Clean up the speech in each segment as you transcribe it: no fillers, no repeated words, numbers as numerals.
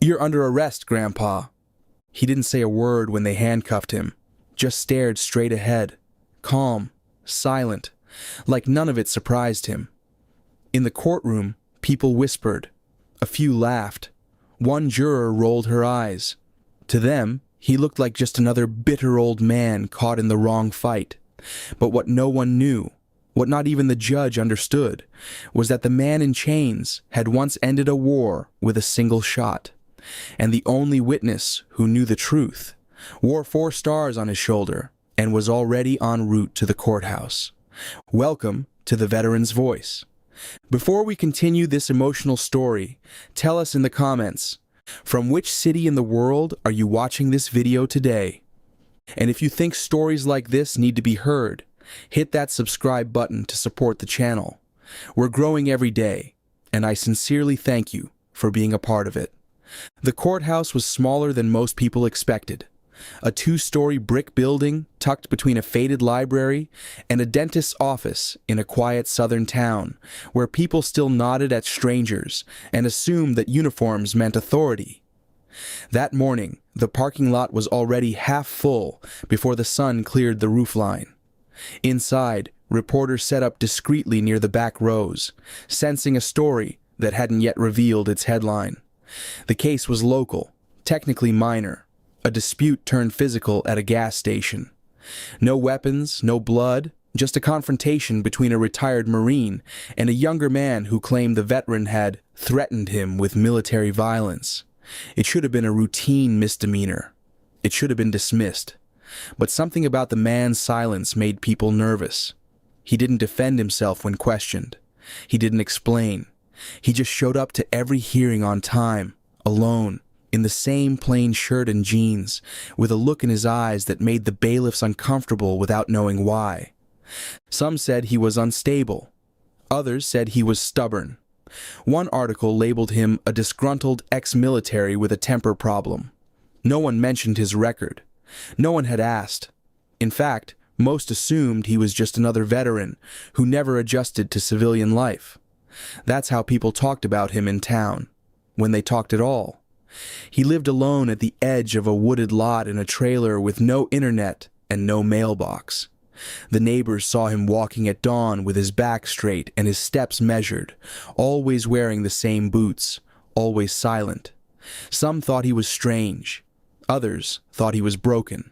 "You're under arrest, Grandpa." He didn't say a word when they handcuffed him, just stared straight ahead, calm, silent, like none of it surprised him. In the courtroom, people whispered. A few laughed. One juror rolled her eyes. To them, he looked like just another bitter old man caught in the wrong fight. But what no one knew, what not even the judge understood, was that the man in chains had once ended a war with a single shot. And the only witness who knew the truth wore 4 stars on his shoulder and was already en route to the courthouse. Welcome to The Veteran's Voice. Before we continue this emotional story, tell us in the comments, from which city in the world are you watching this video today? And if you think stories like this need to be heard, hit that subscribe button to support the channel. We're growing every day, and I sincerely thank you for being a part of it. The courthouse was smaller than most people expected. A 2-story brick building tucked between a faded library and a dentist's office in a quiet southern town where people still nodded at strangers and assumed that uniforms meant authority. That morning, the parking lot was already half full before the sun cleared the roofline. Inside, reporters set up discreetly near the back rows, sensing a story that hadn't yet revealed its headline. The case was local, technically minor. A dispute turned physical at a gas station. No weapons, no blood, just a confrontation between a retired Marine and a younger man who claimed the veteran had threatened him with military violence. It should have been a routine misdemeanor. It should have been dismissed. But something about the man's silence made people nervous. He didn't defend himself when questioned. He didn't explain. He just showed up to every hearing on time, alone, in the same plain shirt and jeans, with a look in his eyes that made the bailiffs uncomfortable without knowing why. Some said he was unstable. Others said he was stubborn. One article labeled him a disgruntled ex-military with a temper problem. No one mentioned his record. No one had asked. In fact, most assumed he was just another veteran who never adjusted to civilian life. That's how people talked about him in town, when they talked at all. He lived alone at the edge of a wooded lot in a trailer with no internet and no mailbox. The neighbors saw him walking at dawn with his back straight and his steps measured, always wearing the same boots, always silent. Some thought he was strange. Others thought he was broken.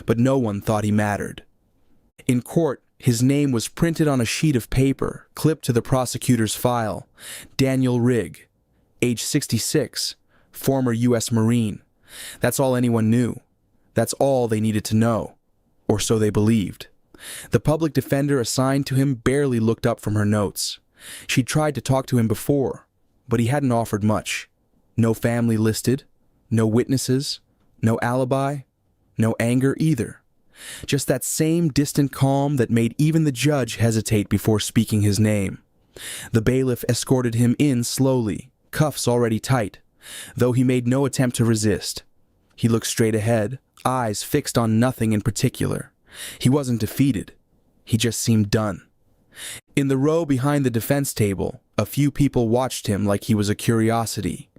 But no one thought he mattered. In court, his name was printed on a sheet of paper clipped to the prosecutor's file. Daniel Rigg, age 66, former U.S. Marine. That's all anyone knew. That's all they needed to know. Or so they believed. The public defender assigned to him barely looked up from her notes. She'd tried to talk to him before, but he hadn't offered much. No family listed, no witnesses, no alibi, no anger either. Just that same distant calm that made even the judge hesitate before speaking his name. The bailiff escorted him in slowly, cuffs already tight, though he made no attempt to resist. He looked straight ahead, eyes fixed on nothing in particular. He wasn't defeated. He just seemed done. In the row behind the defense table, a few people watched him like he was a curiosity.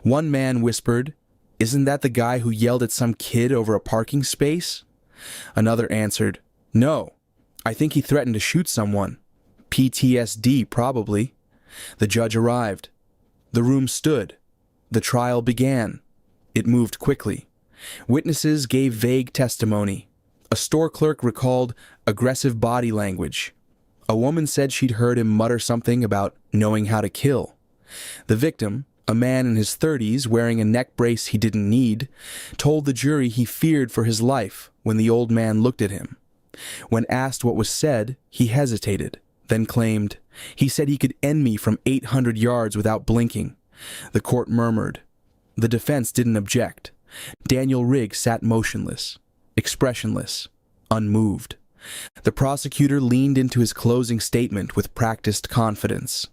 One man whispered, "Isn't that the guy who yelled at some kid over a parking space?" Another answered, "No, I think he threatened to shoot someone. PTSD, probably." The judge arrived. The room stood. The trial began. It moved quickly. Witnesses gave vague testimony. A store clerk recalled aggressive body language. A woman said she'd heard him mutter something about knowing how to kill. The victim, a man in his 30s wearing a neck brace he didn't need, told the jury he feared for his life when the old man looked at him. When asked what was said, he hesitated, then claimed, "He said he could end me from 800 yards without blinking." The court murmured. The defense didn't object. Daniel Rigg sat motionless, expressionless, unmoved. The prosecutor leaned into his closing statement with practiced confidence.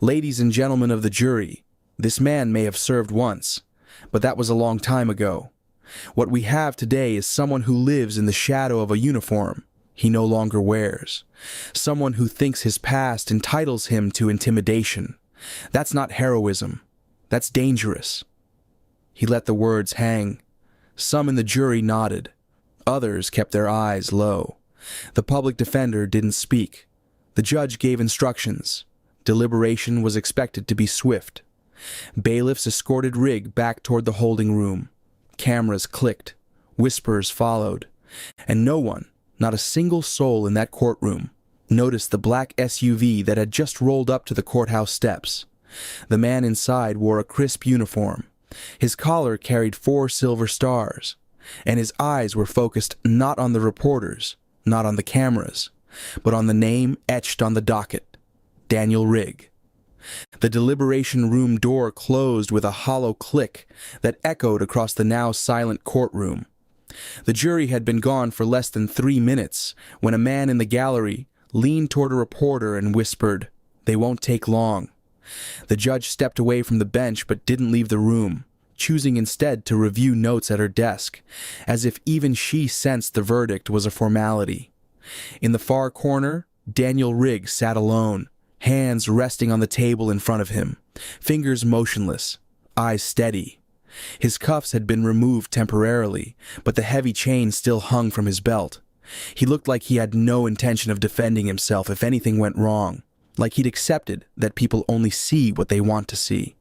"Ladies and gentlemen of the jury, this man may have served once, but that was a long time ago. What we have today is someone who lives in the shadow of a uniform he no longer wears. Someone who thinks his past entitles him to intimidation. That's not heroism. That's dangerous. He let the words hang. Some in the jury nodded. Others kept their eyes low. The public defender didn't speak. The judge gave instructions. Deliberation was expected to be swift. Bailiffs escorted Rigg back toward the holding room. Cameras clicked. Whispers followed. And no one, not a single soul in that courtroom, noticed the black SUV that had just rolled up to the courthouse steps. The man inside wore a crisp uniform. His collar carried 4 silver stars, and his eyes were focused not on the reporters, not on the cameras, but on the name etched on the docket, Daniel Rigg. The deliberation room door closed with a hollow click that echoed across the now silent courtroom. The jury had been gone for less than 3 minutes when a man in the gallery leaned toward a reporter and whispered, "They won't take long." The judge stepped away from the bench but didn't leave the room, choosing instead to review notes at her desk, as if even she sensed the verdict was a formality. In the far corner, Daniel Rigg sat alone, hands resting on the table in front of him, fingers motionless, eyes steady. His cuffs had been removed temporarily, but the heavy chain still hung from his belt. He looked like he had no intention of defending himself if anything went wrong, like he'd accepted that people only see what they want to see.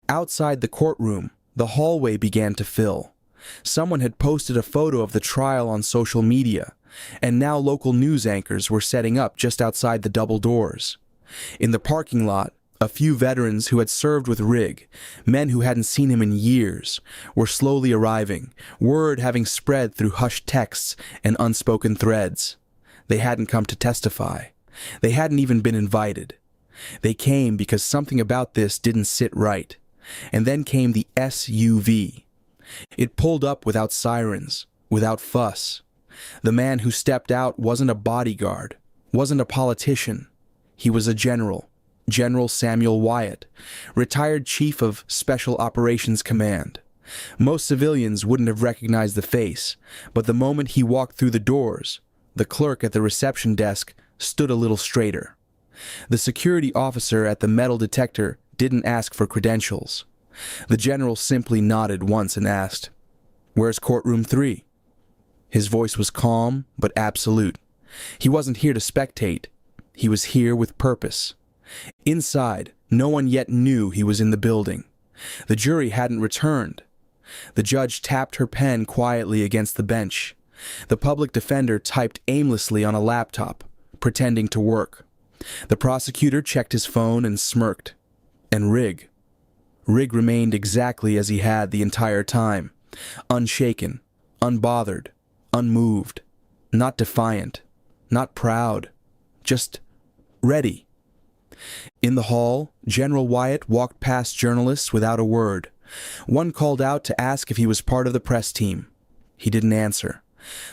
Outside the courtroom, the hallway began to fill. Someone had posted a photo of the trial on social media, and now local news anchors were setting up just outside the double doors. In the parking lot, a few veterans who had served with Rigg, men who hadn't seen him in years, were slowly arriving, word having spread through hushed texts and unspoken threads. They hadn't come to testify. They hadn't even been invited. They came because something about this didn't sit right. And then came the SUV. It pulled up without sirens, without fuss. The man who stepped out wasn't a bodyguard, wasn't a politician. He was a general, General Samuel Wyatt, retired chief of Special Operations Command. Most civilians wouldn't have recognized the face, but the moment he walked through the doors, the clerk at the reception desk stood a little straighter. The security officer at the metal detector didn't ask for credentials. The general simply nodded once and asked, "Where's courtroom 3?" His voice was calm but absolute. He wasn't here to spectate. He was here with purpose. Inside, no one yet knew he was in the building. The jury hadn't returned. The judge tapped her pen quietly against the bench. The public defender typed aimlessly on a laptop, pretending to work. The prosecutor checked his phone and smirked. And Rigg remained exactly as he had the entire time, unshaken, unbothered, unmoved, not defiant, not proud, just ready. In the hall, General Wyatt walked past journalists without a word. One called out to ask if he was part of the press team. He didn't answer.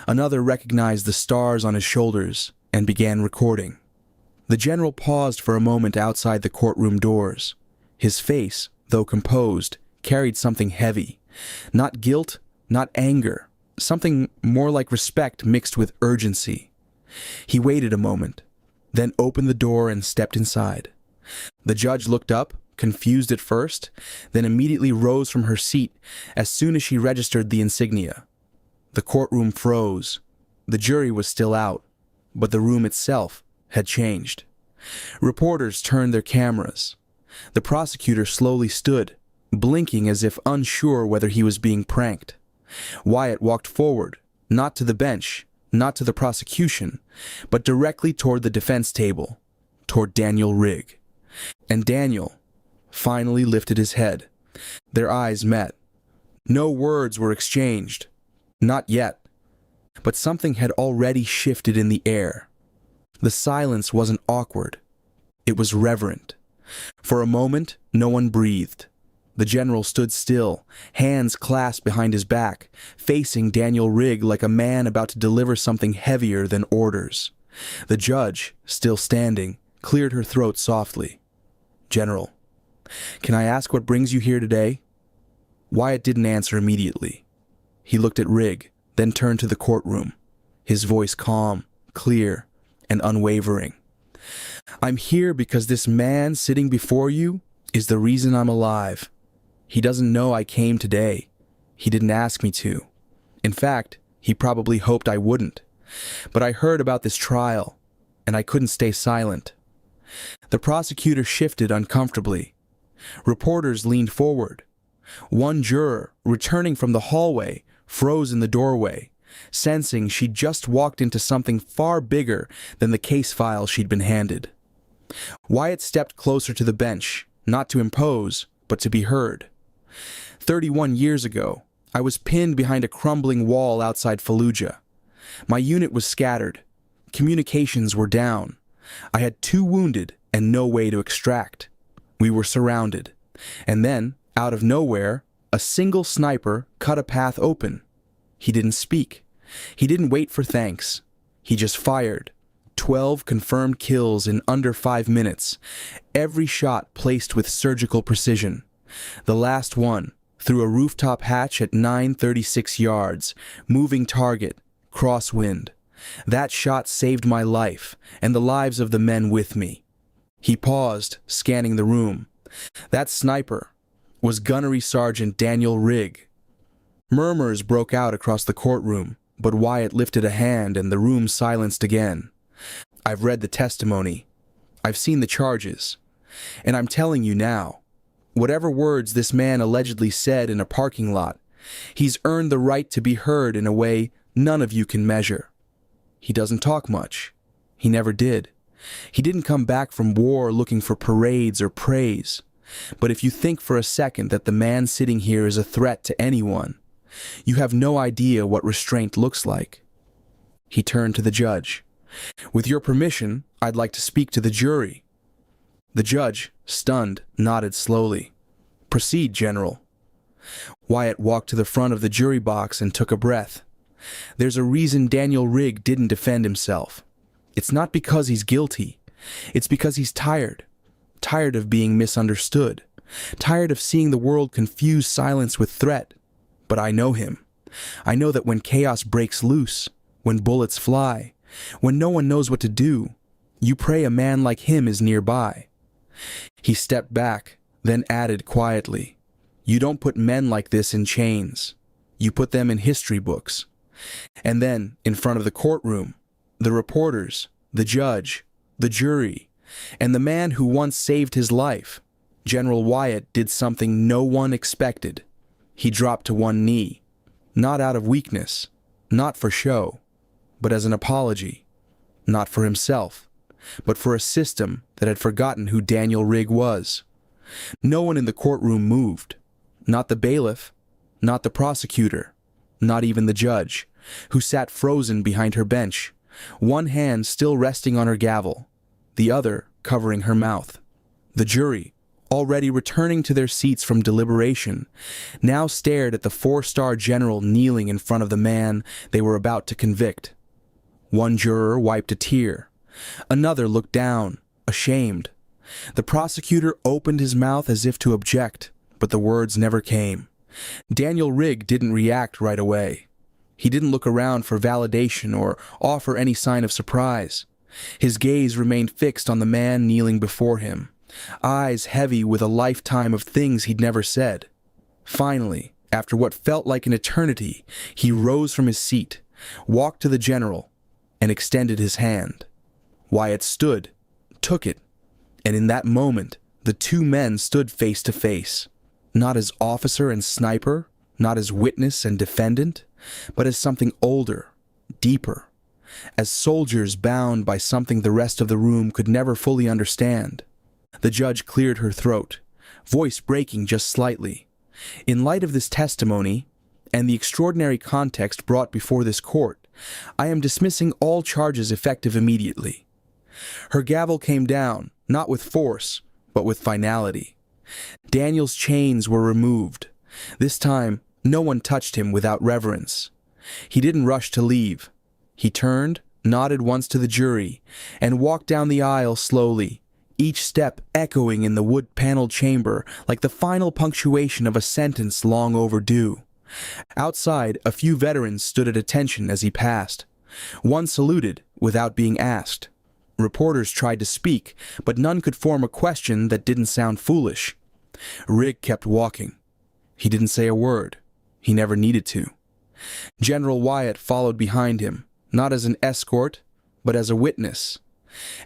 Another recognized the stars on his shoulders and began recording. The general paused for a moment outside the courtroom doors. His face, though composed, carried something heavy. Not guilt, not anger, something more like respect mixed with urgency. He waited a moment, then opened the door and stepped inside. The judge looked up, confused at first, then immediately rose from her seat as soon as she registered the insignia. The courtroom froze. The jury was still out, but the room itself had changed. Reporters turned their cameras. The prosecutor slowly stood, blinking as if unsure whether he was being pranked. Wyatt walked forward, not to the bench, not to the prosecution, but directly toward the defense table, toward Daniel Rigg. And Daniel finally lifted his head. Their eyes met. No words were exchanged. Not yet. But something had already shifted in the air. The silence wasn't awkward. It was reverent. For a moment, no one breathed. The general stood still, hands clasped behind his back, facing Daniel Rigg like a man about to deliver something heavier than orders. The judge, still standing, cleared her throat softly. "General, can I ask what brings you here today?" Wyatt didn't answer immediately. He looked at Rigg, then turned to the courtroom, his voice calm, clear, and unwavering. "I'm here because this man sitting before you is the reason I'm alive." He doesn't know I came today. He didn't ask me to. In fact, he probably hoped I wouldn't. But I heard about this trial, and I couldn't stay silent. The prosecutor shifted uncomfortably. Reporters leaned forward. One juror, returning from the hallway, froze in the doorway, sensing she'd just walked into something far bigger than the case file she'd been handed. Wyatt stepped closer to the bench, not to impose, but to be heard. 31 years ago, I was pinned behind a crumbling wall outside Fallujah. My unit was scattered. Communications were down. I had 2 wounded and no way to extract. We were surrounded. And then, out of nowhere, a single sniper cut a path open. He didn't speak. He didn't wait for thanks. He just fired. 12 confirmed kills in under 5 minutes. Every shot placed with surgical precision. The last one, through a rooftop hatch at 936 yards, moving target, crosswind. That shot saved my life and the lives of the men with me. He paused, scanning the room. That sniper was Gunnery Sergeant Daniel Rigg. Murmurs broke out across the courtroom, but Wyatt lifted a hand and the room silenced again. I've read the testimony. I've seen the charges. And I'm telling you now, whatever words this man allegedly said in a parking lot, he's earned the right to be heard in a way none of you can measure. He doesn't talk much. He never did. He didn't come back from war looking for parades or praise. But if you think for a second that the man sitting here is a threat to anyone, you have no idea what restraint looks like. He turned to the judge. With your permission, I'd like to speak to the jury. The judge, stunned, nodded slowly. Proceed, General. Wyatt walked to the front of the jury box and took a breath. There's a reason Daniel Rigg didn't defend himself. It's not because he's guilty. It's because he's tired. Tired of being misunderstood. Tired of seeing the world confuse silence with threat. But I know him. I know that when chaos breaks loose, when bullets fly, when no one knows what to do, you pray a man like him is nearby. He stepped back, then added quietly, you don't put men like this in chains. You put them in history books. And then, in front of the courtroom, the reporters, the judge, the jury, and the man who once saved his life, General Wyatt did something no one expected. He dropped to one knee, not out of weakness, not for show, but as an apology, not for himself, but for a system that had forgotten who Daniel Rigg was. No one in the courtroom moved, not the bailiff, not the prosecutor, not even the judge, who sat frozen behind her bench, one hand still resting on her gavel, the other covering her mouth. The jury, already returning to their seats from deliberation, now stared at the 4-star general kneeling in front of the man they were about to convict. One juror wiped a tear. Another looked down, ashamed. The prosecutor opened his mouth as if to object, but the words never came. Daniel Rigg didn't react right away. He didn't look around for validation or offer any sign of surprise. His gaze remained fixed on the man kneeling before him, eyes heavy with a lifetime of things he'd never said. Finally, after what felt like an eternity, he rose from his seat, walked to the general, and extended his hand. Wyatt stood, took it, and in that moment, the 2 men stood face to face, not as officer and sniper, not as witness and defendant, but as something older, deeper, as soldiers bound by something the rest of the room could never fully understand. The judge cleared her throat, voice breaking just slightly. In light of this testimony, and the extraordinary context brought before this court, I am dismissing all charges effective immediately. Her gavel came down, not with force, but with finality. Daniel's chains were removed. This time, no one touched him without reverence. He didn't rush to leave. He turned, nodded once to the jury, and walked down the aisle slowly, each step echoing in the wood-paneled chamber like the final punctuation of a sentence long overdue. Outside, a few veterans stood at attention as he passed. One saluted without being asked. Reporters tried to speak, but none could form a question that didn't sound foolish. Rigg kept walking. He didn't say a word. He never needed to. General Wyatt followed behind him, not as an escort, but as a witness.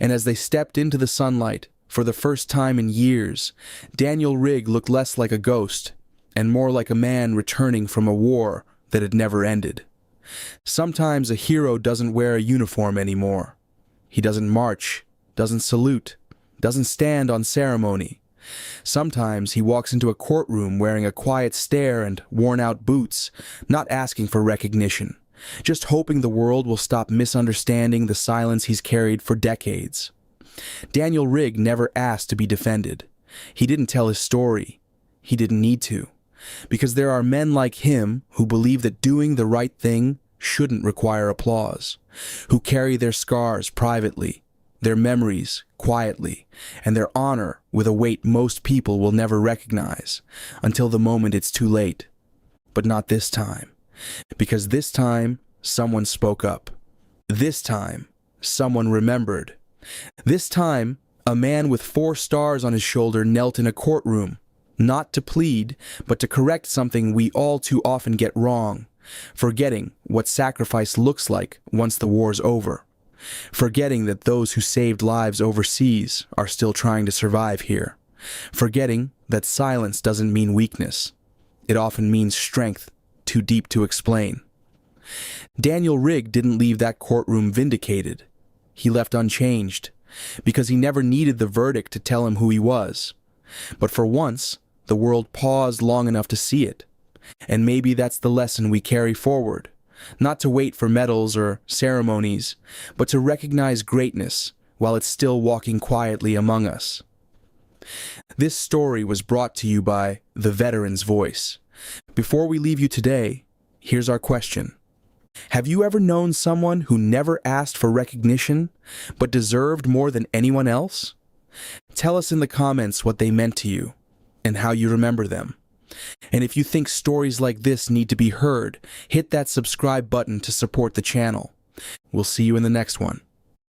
And as they stepped into the sunlight, for the first time in years, Daniel Rigg looked less like a ghost, and more like a man returning from a war that had never ended. Sometimes a hero doesn't wear a uniform anymore. He doesn't march, doesn't salute, doesn't stand on ceremony. Sometimes he walks into a courtroom wearing a quiet stare and worn-out boots, not asking for recognition, just hoping the world will stop misunderstanding the silence he's carried for decades. Daniel Rigg never asked to be defended. He didn't tell his story. He didn't need to. Because there are men like him who believe that doing the right thing shouldn't require applause, who carry their scars privately, their memories quietly, and their honor with a weight most people will never recognize until the moment it's too late. But not this time. Because this time, someone spoke up. This time, someone remembered. This time, a man with 4 stars on his shoulder knelt in a courtroom, not to plead, but to correct something we all too often get wrong, forgetting what sacrifice looks like once the war's over, forgetting that those who saved lives overseas are still trying to survive here, forgetting that silence doesn't mean weakness. It often means strength too deep to explain. Daniel Rigg didn't leave that courtroom vindicated. He left unchanged, because he never needed the verdict to tell him who he was. But for once, the world paused long enough to see it. And maybe that's the lesson we carry forward. Not to wait for medals or ceremonies, but to recognize greatness while it's still walking quietly among us. This story was brought to you by The Veteran's Voice. Before we leave you today, here's our question. Have you ever known someone who never asked for recognition, but deserved more than anyone else? Tell us in the comments what they meant to you, and how you remember them. And if you think stories like this need to be heard, hit that subscribe button to support the channel. We'll see you in the next one.